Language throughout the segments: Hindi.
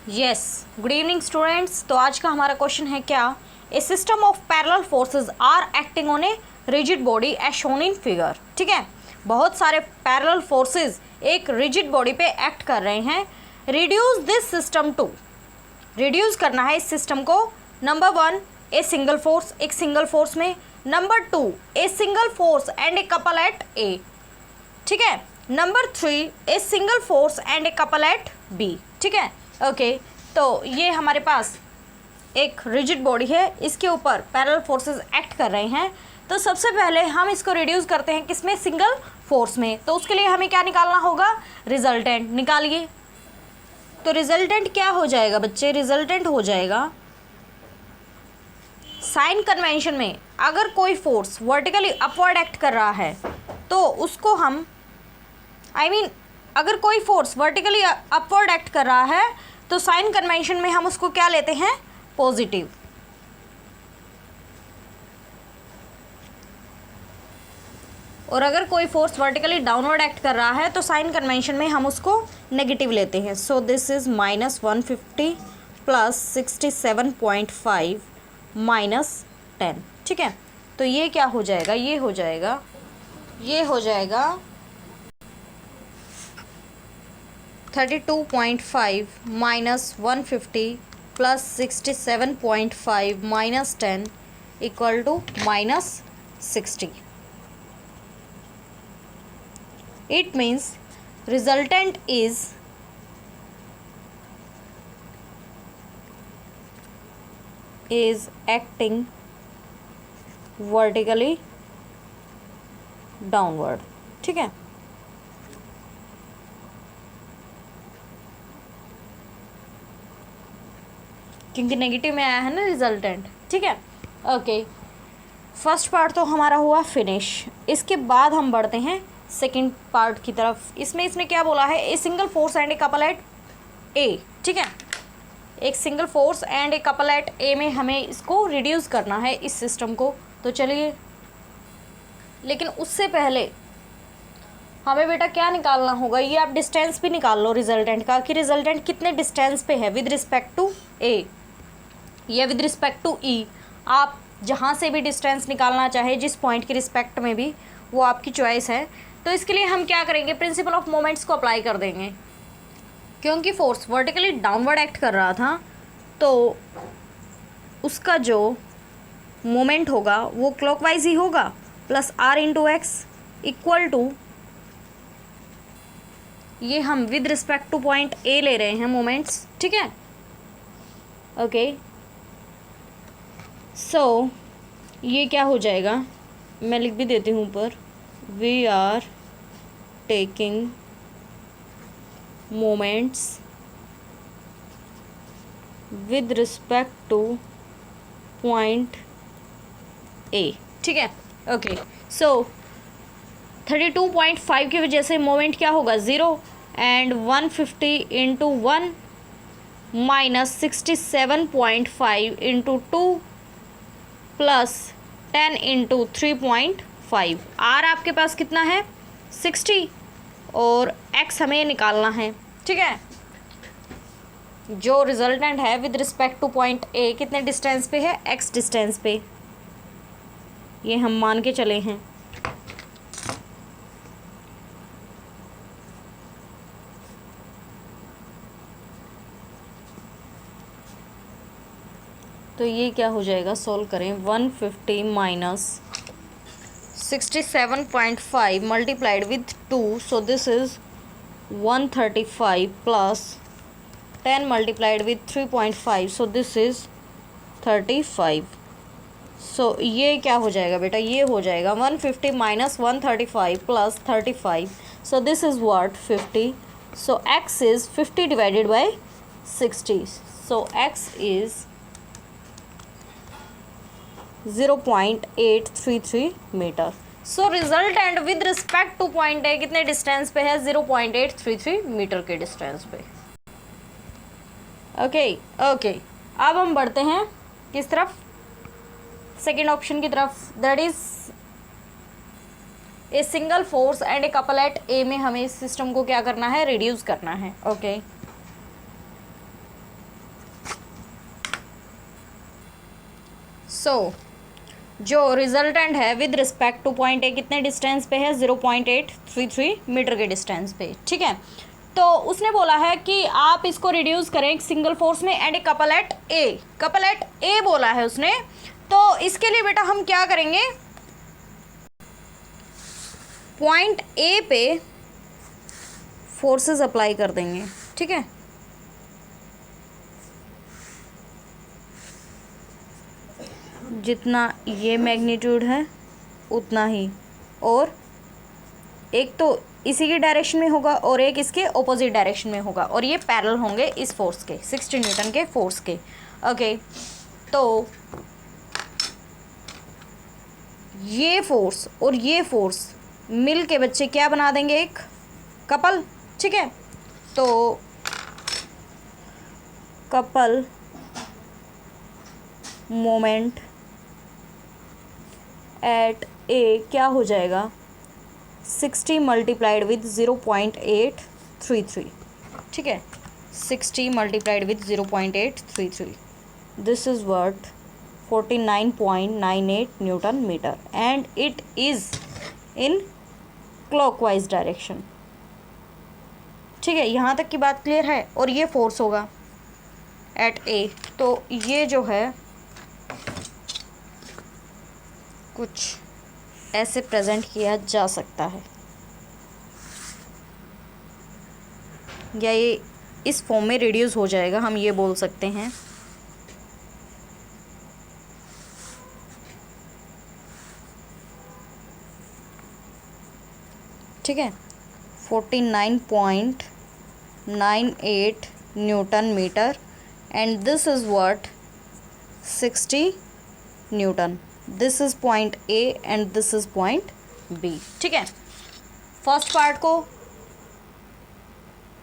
Yes, good evening students. तो आज का हमारा क्वेश्चन है क्या, a system of parallel forces are acting on a rigid body as shown in figure. ठीक है, बहुत सारे पैरेलल फोर्सेस एक रिजिड बॉडी पे एक्ट कर रहे हैं। Reduce this system to, reduce करना है इस सिस्टम को। Number one, a single force, एक सिंगल फोर्स में। Number two, a single force and a couple at A. ठीक है। Number three, a single force and a couple at B. ठीक है, ओके। तो ये हमारे पास एक रिजिड बॉडी है, इसके ऊपर पैरेलल फोर्सेस एक्ट कर रहे हैं। तो सबसे पहले हम इसको रिड्यूस करते हैं किसमें, सिंगल फोर्स में। तो उसके लिए हमें क्या निकालना होगा, रिजल्टेंट निकालिए। तो रिजल्टेंट क्या हो जाएगा बच्चे, रिजल्टेंट हो जाएगा साइन कन्वेंशन में अगर कोई फोर्स वर्टिकली अपवर्ड एक्ट कर रहा है तो उसको हम अगर कोई फोर्स वर्टिकली अपवर्ड एक्ट कर रहा है तो साइन कन्वेंशन में हम उसको क्या लेते हैं, पॉजिटिव। और अगर कोई फोर्स वर्टिकली डाउनवर्ड एक्ट कर रहा है तो साइन कन्वेंशन में हम उसको नेगेटिव लेते हैं। सो दिस इज -150 प्लस 67.5 -10। ठीक है, तो ये क्या हो जाएगा, ये हो जाएगा 32.5 -150 plus 67.5 -10 equal to -60। It means resultant is acting vertically downward। ठीक है, क्योंकि नेगेटिव में आया है ना रिजल्टेंट। ठीक है, ओके। फर्स्ट पार्ट तो हमारा हुआ फिनिश। इसके बाद हम बढ़ते हैं सेकंड पार्ट की तरफ। इसमें इसने क्या बोला है, a single force and a couple at A. ठीक है, एक single force and a couple at A में हमें इसको रिड्यूस करना है, इस सिस्टम को। तो चलिए, लेकिन उससे पहले हमें बेटा क्या निकालना होगा, ये आप डिस्टेंस भी निकाल लो रिजल्टेंट का, कि रिजल्टेंट कितने डिस्टेंस पे है विद रिस्पेक्ट टू ए या विद रिस्पेक्ट टू ई। आप जहाँ से भी डिस्टेंस निकालना चाहे, जिस पॉइंट के रिस्पेक्ट में भी, वो आपकी चॉइस है। तो इसके लिए हम क्या करेंगे, प्रिंसिपल ऑफ मोमेंट्स को अप्लाई कर देंगे। क्योंकि फोर्स वर्टिकली डाउनवर्ड एक्ट कर रहा था तो उसका जो मोमेंट होगा वो क्लॉकवाइज ही होगा, plus r into x equal to, ये हम with respect to point A ले रहे हैं मोमेंट्स। ठीक है, ओके। सो ये क्या हो जाएगा, मैं लिख भी देती हूँ ऊपर, we are taking moments with respect to point A. ठीक है, ओके। सो 32.5 की वजह से मोमेंट क्या होगा, 0, and 150 into 1 minus 67.5 into 2 plus 10 into 3.5। R आपके पास कितना है, 60, और एक्स हमें निकालना है। ठीक है, जो रिजल्टेंट है with respect to point A कितने डिस्टेंस पे है, एक्स डिस्टेंस पे, ये हम मान के चले हैं। तो ये क्या हो जाएगा, सोल्व करें, 150 minus 67.5 multiplied with 2, so this is 135 plus 10 multiplied with 3.5, so this is 35। So ये क्या हो जाएगा बेटा, ये हो जाएगा 150 minus 135 plus 35, so this is what, 50। So x is 50 divided by 60, so x is 0.833 metre. So resultant with respect to point A कितने डिस्टेंस पे है, 0.833 मीटर के डिस्टेंस पे। Okay, okay. अब हम बढ़ते हैं किस तरफ, सेकेंड ऑप्शन की तरफ, that is a single force and a couple at A में हमें इस सिस्टम को क्या करना है, रिड्यूस करना है। ओके, सो जो रिजल्टेंट है with respect to point A कितने डिस्टेंस पे है, 0.833 मीटर के डिस्टेंस पे, ठीक है। तो उसने बोला है कि आप इसको रिड्यूस करें एक सिंगल फोर्स में and a couple at A, couple at A बोला है उसने। तो इसके लिए बेटा हम क्या करेंगे, पॉइंट ए पे फोर्सेस अप्लाई कर देंगे, ठीक है। जितना ये मैग्नीट्यूड है उतना ही, और एक तो इसी की डायरेक्शन में होगा और एक इसके ऑपोजिट डायरेक्शन में होगा, और ये पैरेलल होंगे इस फोर्स के, 60 न्यूटन के फोर्स के। ओके, तो ये फोर्स और ये फोर्स मिल के बच्चे क्या बना देंगे, एक कपल, ठीक है। तो कपल मोमेंट एट ए क्या हो जाएगा, 60 मल्टीप्लाइड विथ 0.833, ठीक है। 60 multiplied with 0.833, this is worth 49.98 newton metre and it is in clockwise direction, ठीक है। यहाँ तक की बात क्लियर है। और ये फोर्स होगा एट ए, तो ये जो है कुछ ऐसे प्रेजेंट किया जा सकता है, या ये इस फॉर्म में रिड्यूस हो जाएगा, हम ये बोल सकते हैं। ठीक है, 49.98 newton metre and this is what 60 newton. This is point A and this is point B, ठीक है। फर्स्ट पार्ट को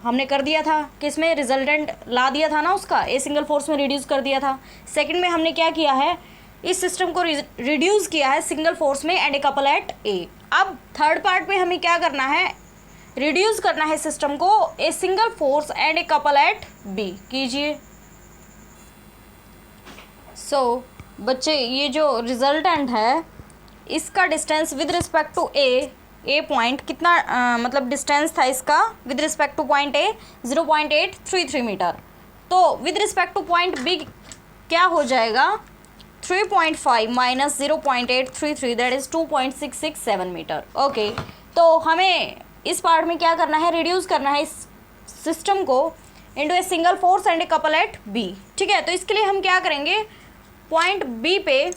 हमने कर दिया था, किसमें रिजल्टेंट ला दिया था ना उसका, ए सिंगल फोर्स में रिड्यूस कर दिया था। सेकंड में हमने क्या किया है, इस सिस्टम को रिड्यूस किया है सिंगल फोर्स में एंड ए कपल एट ए। अब थर्ड पार्ट में हमें क्या करना है, रिड्यूस करना है सिस्टम को a single force and a couple at B. कीजिए। सो बच्चे ये जो रिजल्टेंट है इसका distance with respect to a point कितना मतलब डिस्टेंस था इसका with respect to point A 0.833 metre. तो with respect to point B क्या हो जाएगा, 3.5 minus 0.833 that is 2.667 metre. Okay, तो हमें इस पार्ट में क्या करना है, रिड्यूस करना है इस सिस्टम को into a single force and a couple at B, ठीक है। तो इसके लिए हम क्या करेंगे, पॉइंट बी पे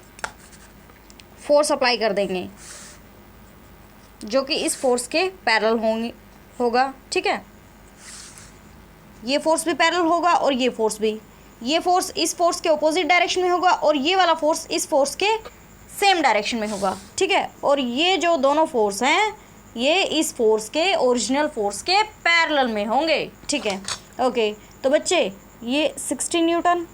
फोर्स अप्लाई कर देंगे जो कि इस फोर्स के पैरेलल होगा, ठीक है। ये फोर्स भी पैरेलल होगा और ये फोर्स भी, ये फोर्स इस फोर्स के ऑपोजिट डायरेक्शन में होगा और ये वाला फोर्स इस फोर्स के सेम डायरेक्शन में होगा, ठीक है। और ये जो दोनों फोर्स हैं ये इस फोर्स के ओरिजिनल फोर्स के पैरेलल में होंगे, ठीक है। ओके, तो बच्चे ये 60 न्यूटन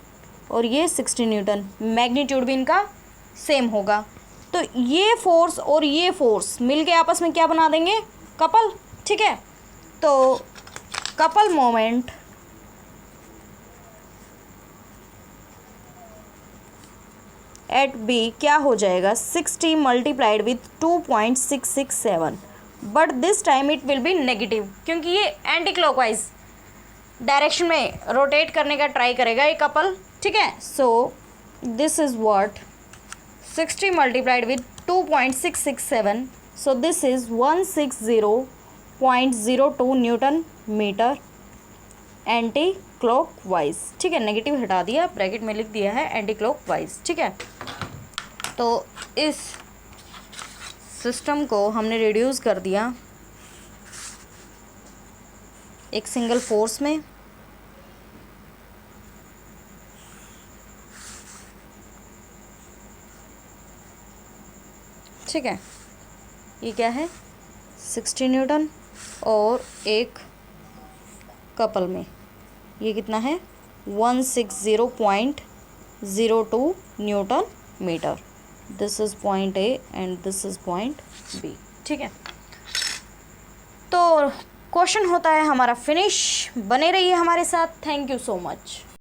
और ये 60 न्यूटन, मैग्नीट्यूड भी इनका सेम होगा। तो ये फोर्स और ये फोर्स मिलके आपस में क्या बना देंगे, कपल, ठीक है। तो कपल मोमेंट एट बी क्या हो जाएगा, 60 multiplied with 2.667, but this time it will be negative क्योंकि ये एंटी क्लॉकवाइज डायरेक्शन में रोटेट करने का ट्राई करेगा ये कपल, ठीक है। So this is what 60 multiplied with 2.667, so this is 160.02 newton metre anti clockwise, ठीक है। नेगेटिव हटा दिया, ब्रैकेट में लिख दिया है एंटी क्लॉकवाइज, ठीक है। तो इस सिस्टम को हमने रिड्यूस कर दिया एक सिंगल फोर्स में, ठीक है। ये क्या है, 60 न्यूटन और एक कपल में ये कितना है, 160.02 newton metre. This is point A and this is point B, ठीक है। तो क्वेश्चन होता है हमारा फिनिश। बने रहिए हमारे साथ। Thank you so much.